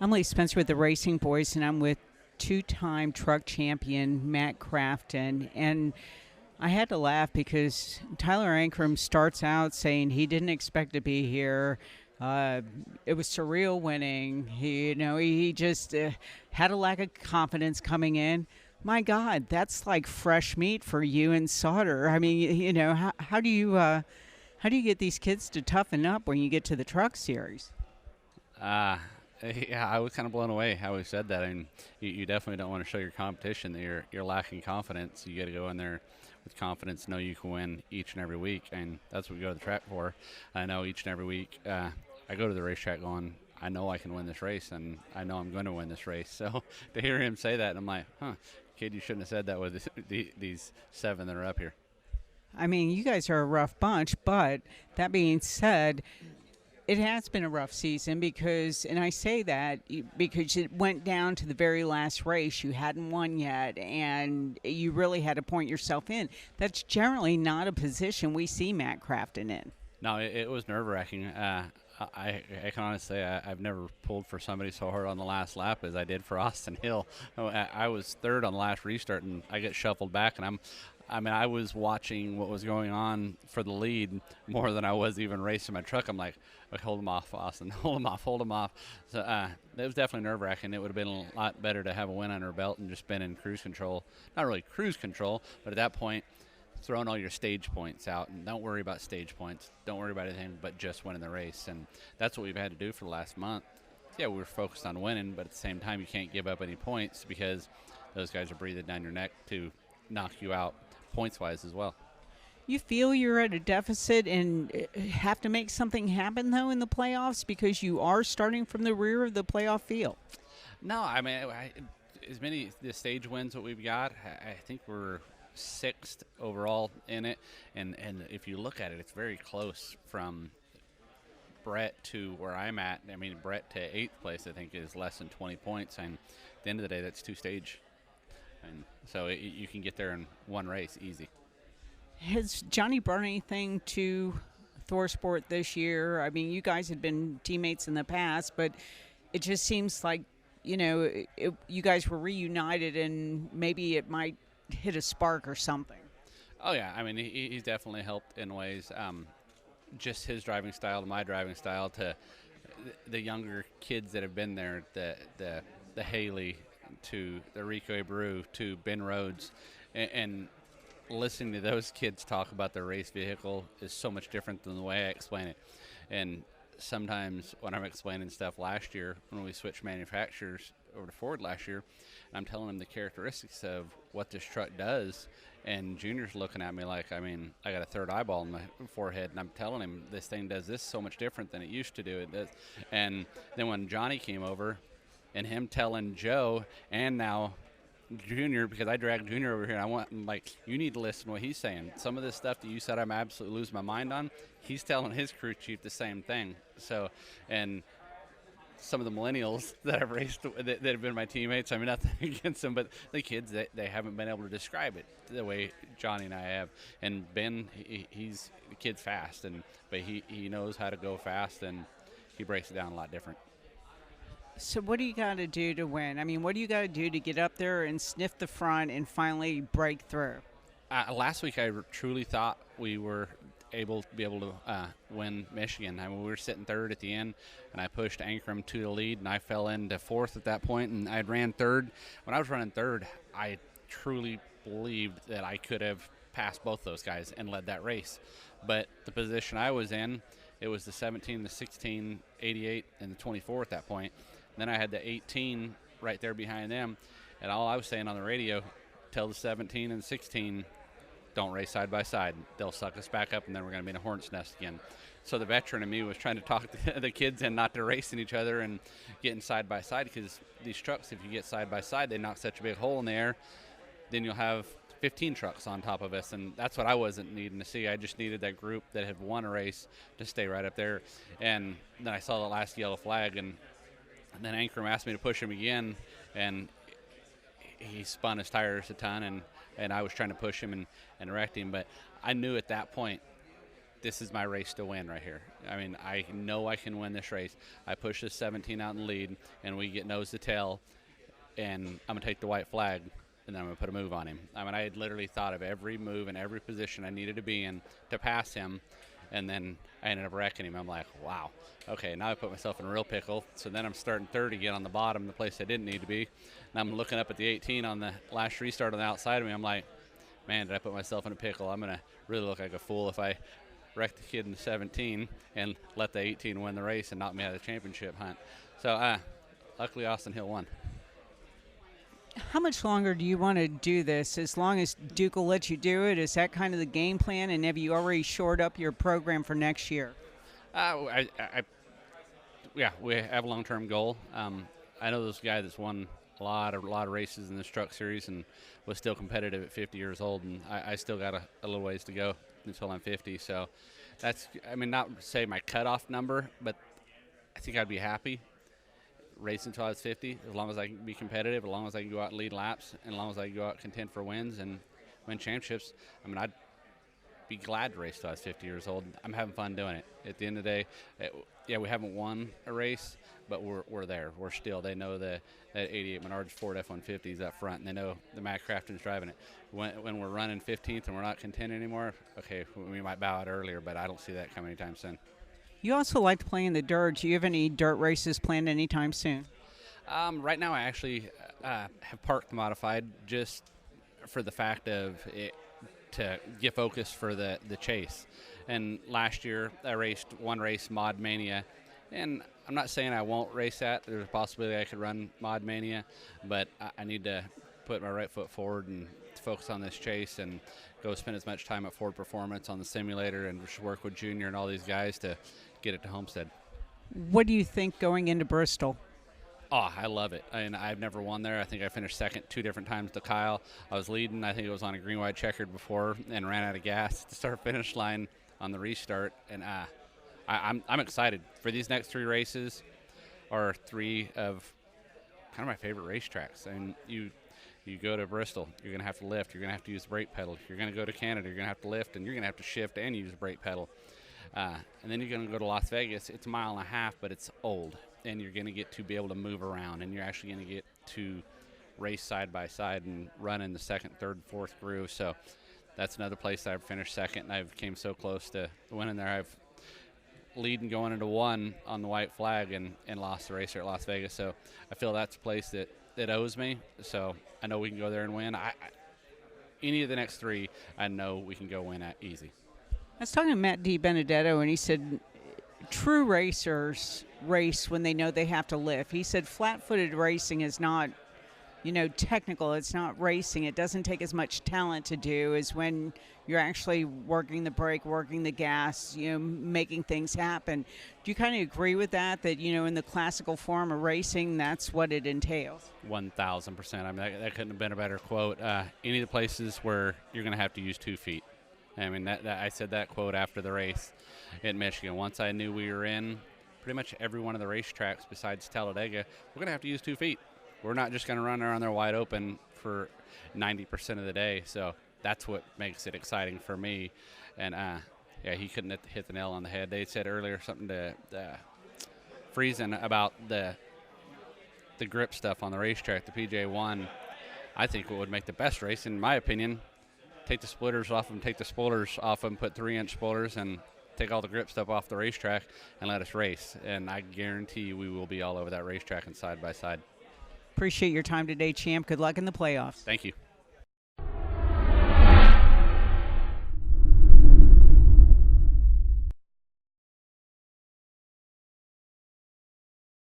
I'm Lee Spencer with the RacinBoys, and I'm with two-time truck champion Matt Crafton. And I had to laugh because Tyler Ankrum starts out saying he didn't expect to be here. It was surreal winning. He just had a lack of confidence coming in. My God, that's like fresh meat for you and Sauter. I mean, how do you get these kids to toughen up when you get to the truck series? Yeah, I was kind of blown away how he said that. I mean, you definitely don't want to show your competition that you're lacking confidence. You got to go in there with confidence, know you can win each and every week, and that's what we go to the track for. I know each and every week I go to the racetrack going, I know I can win this race, and I know I'm going to win this race. So to hear him say that, I'm like, kid, you shouldn't have said that with these 7 that are up here. I mean, you guys are a rough bunch, but that being said, it has been a rough season because, and I say that because it went down to the very last race. You hadn't won yet, and you really had to point yourself in. That's generally not a position we see Matt Crafton in. No, it was nerve-wracking. I can honestly say I've never pulled for somebody so hard on the last lap as I did for Austin Hill. I was third on the last restart, and I get shuffled back, and I was watching what was going on for the lead more than I was even racing my truck. I'm like, hold him off, Austin. Hold him off. So it was definitely nerve-wracking. It would have been a lot better to have a win under her belt and just been in cruise control. Not really cruise control, but at that point, throwing all your stage points out. And don't worry about stage points. Don't worry about anything but just winning the race. And that's what we've had to do for the last month. Yeah, we're focused on winning, but at the same time, you can't give up any points because those guys are breathing down your neck to knock you out points-wise as well. You feel you're at a deficit and have to make something happen, though, in the playoffs because you are starting from the rear of the playoff field? No, I mean, as many the stage wins that we've got, I think we're 6th overall in it. And if you look at it, it's very close from Brett to where I'm at. I mean, Brett to 8th place, I think, is less than 20 points. And at the end of the day, that's 2 stage. And so you can get there in one race easy. Has Johnny brought anything to ThorSport this year? I mean, you guys had been teammates in the past, but it just seems like, you guys were reunited and maybe it might hit a spark or something. Oh, yeah. I mean, he's definitely helped in ways. Just his driving style to my driving style to the younger kids that have been there, the Haley to the Rico Abreu to Ben Rhodes, and listening to those kids talk about their race vehicle is so much different than the way I explain it. And sometimes when I'm explaining stuff last year, when we switched manufacturers over to Ford last year, I'm telling them the characteristics of what this truck does, and Junior's looking at me like, I mean, I got a third eyeball in my forehead, and I'm telling him this thing does this so much different than it used to do. It does. And then when Johnny came over, and him telling Joe and now Junior, because I dragged Junior over here, and I'm like, you need to listen to what he's saying. Some of this stuff that you said I'm absolutely losing my mind on, he's telling his crew chief the same thing. So, and some of the millennials that I've raced, that have been my teammates, I mean, nothing against them, but the kids, they haven't been able to describe it the way Johnny and I have. And Ben, he's the kid's fast, but he knows how to go fast, and he breaks it down a lot different. So what do you got to do to win? I mean, what do you got to do to get up there and sniff the front and finally break through? Last week, I truly thought we were able to win Michigan. I mean, we were sitting third at the end, and I pushed Ankrum to the lead, and I fell into 4th at that point, and I ran third. When I was running third, I truly believed that I could have passed both those guys and led that race. But the position I was in, it was the 17, the 16, 88, and the 24 at that point. Then I had the 18 right there behind them, and all I was saying on the radio, tell the 17 and 16, don't race side by side. They'll suck us back up, and then we're going to be in a hornet's nest again. So the veteran in me was trying to talk the kids in not to racing each other and getting side by side, because these trucks, if you get side by side, they knock such a big hole in the air, then you'll have 15 trucks on top of us, and that's what I wasn't needing to see. I just needed that group that had won a race to stay right up there. And then I saw the last yellow flag, and then Ankrum asked me to push him again, and he spun his tires a ton, and I was trying to push him and direct him. But I knew at that point this is my race to win right here. I mean, I know I can win this race. I push this 17 out in the lead, and we get nose to tail, and I'm going to take the white flag, and then I'm going to put a move on him. I mean, I had literally thought of every move and every position I needed to be in to pass him, and then I ended up wrecking him. I'm like, wow, okay, now I put myself in a real pickle. So then I'm starting third again on the bottom, the place I didn't need to be. And I'm looking up at the 18 on the last restart on the outside of me. I'm like, man, did I put myself in a pickle? I'm going to really look like a fool if I wreck the kid in the 17 and let the 18 win the race and knock me out of the championship hunt. So luckily Austin Hill won. How much longer do you want to do this? As long as Duke will let you do it, is that kind of the game plan? And have you already shored up your program for next year? Yeah, we have a long-term goal. I know this guy that's won a lot of races in this truck series and was still competitive at 50 years old, and I still got a little ways to go until I'm 50. So that's, I mean, not say my cutoff number, but I think I'd be happy racing until I was 50, as long as I can be competitive, as long as I can go out and lead laps, and as long as I can go out and contend for wins and win championships. I mean, I'd be glad to race till I was 50 years old. I'm having fun doing it. At the end of the day, yeah, we haven't won a race, but we're there. We're still. They know that 88 Menards Ford F-150 is up front, and they know the Matt Crafton's driving it. When we're running 15th and we're not contending anymore, okay, we might bow out earlier, but I don't see that coming anytime soon. You also like to play in the dirt. Do you have any dirt races planned anytime soon? Right now, I actually have parked the modified just for the fact of it to get focused for the chase. And last year, I raced one race, Mod Mania, and I'm not saying I won't race that. There's a possibility I could run Mod Mania, but I need to put my right foot forward and focus on this chase and go spend as much time at Ford Performance on the simulator and just work with Junior and all these guys to get it to Homestead. What do you think going into Bristol? Oh, I love it. And I've never won there. I think I finished second 2 different times to Kyle. I was leading. I think it was on a green-white checkered before and ran out of gas at the start-finish line on the restart. And I'm excited for these next 3 races. Are 3 of kind of my favorite racetracks. And you go to Bristol, you're going to have to lift. You're going to have to use the brake pedal. You're going to go to Canada, you're going to have to lift, and you're going to have to shift and use the brake pedal. And then you're going to go to Las Vegas. It's 1.5 miles, but it's old. And you're going to get to be able to move around. And you're actually going to get to race side by side and run in the second, third, fourth groove. So that's another place that I've finished second. And I've came so close to winning there. I've leading going into 1 on the white flag and lost the race here at Las Vegas. So I feel that's a place that owes me. So I know we can go there and win. Any of the next 3, I know we can go win at easy. I was talking to Matt DiBenedetto, and he said true racers race when they know they have to lift. He said flat-footed racing is not, technical. It's not racing. It doesn't take as much talent to do as when you're actually working the brake, working the gas, making things happen. Do you kind of agree with that, in the classical form of racing, that's what it entails? 1,000%. I mean, that couldn't have been a better quote. Any of the places where you're going to have to use 2 feet. I mean, that I said that quote after the race in Michigan. Once I knew we were in pretty much every one of the racetracks besides Talladega, we're going to have to use 2 feet. We're not just going to run around there wide open for 90% of the day. So that's what makes it exciting for me. And, yeah, he couldn't hit the nail on the head. They said earlier something to Friesen about the grip stuff on the racetrack, the PJ1. I think what would make the best race, in my opinion, take the splitters off them, take the spoilers off them, put 3-inch spoilers, and take all the grip stuff off the racetrack and let us race. And I guarantee you we will be all over that racetrack and side by side. Appreciate your time today, champ. Good luck in the playoffs. Thank you.